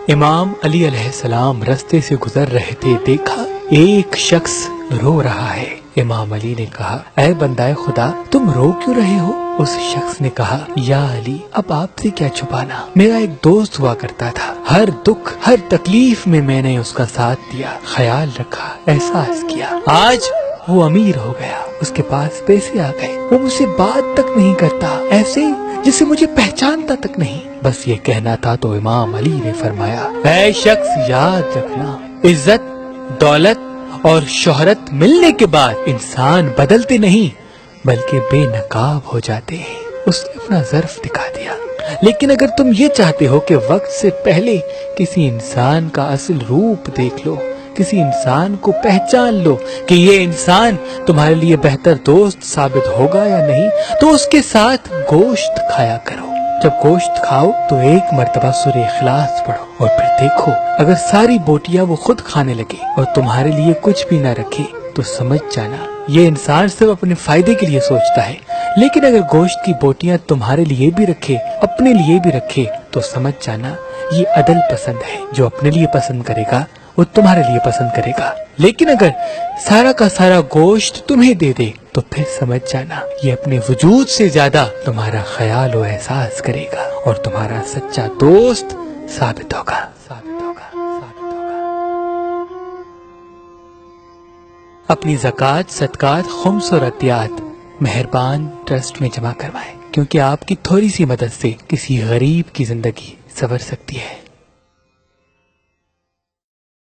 इमाम अली अलैहिस्सलाम रास्ते से गुजर रहे थे, देखा एक शख्स रो रहा है। इमाम अली ने कहा, ऐ बंदाए खुदा, तुम रो क्यों रहे हो? उस शख्स ने कहा, या अली, अब आपसे क्या छुपाना, मेरा एक दोस्त हुआ करता था, हर दुख हर तकलीफ में मैंने उसका साथ दिया, ख्याल रखा, एहसास किया। आज वो अमीर हो गया, उसके पास पैसे आ गए, वो मुझसे बात तक नहीं करता, ऐसे जिसे मुझे पहचानता तक नहीं। बस ये कहना था तो इमाम अली ने फरमाया, ऐ शख्स, याद रखना, इज्जत, दौलत और शोहरत मिलने के बाद इंसान बदलते नहीं बल्कि बेनकाब हो जाते हैं। उसने अपना ज़र्फ दिखा दिया। लेकिन अगर तुम ये चाहते हो कि वक्त से पहले किसी इंसान का असल रूप देख लो, किसी इंसान को पहचान लो कि ये इंसान तुम्हारे लिए बेहतर दोस्त साबित होगा या नहीं, तो उसके साथ गोश्त खाया करो। जब गोश्त खाओ तो एक मर्तबा सूरह इखलास पढ़ो और फिर देखो, अगर सारी बोटियां वो खुद खाने लगे और तुम्हारे लिए कुछ भी न रखे तो समझ जाना ये इंसान सिर्फ अपने फायदे के लिए सोचता है। लेकिन अगर गोश्त की बोटियां तुम्हारे लिए भी रखे, अपने लिए भी रखे, तो समझ जाना ये अदल पसंद है। जो अपने लिए पसंद करेगा वो तुम्हारे लिए पसंद करेगा। लेकिन अगर सारा का सारा गोश्त तुम्हें दे दे तो फिर समझ जाना ये अपने वजूद से ज्यादा तुम्हारा ख्याल और एहसास करेगा और तुम्हारा सच्चा दोस्त साबित होगा। अपनी ज़कात, सदकात, खुम्स और अतियात मेहरबान ट्रस्ट में जमा करवाएं, क्योंकि आपकी थोड़ी सी मदद से किसी गरीब की जिंदगी संवर सकती है।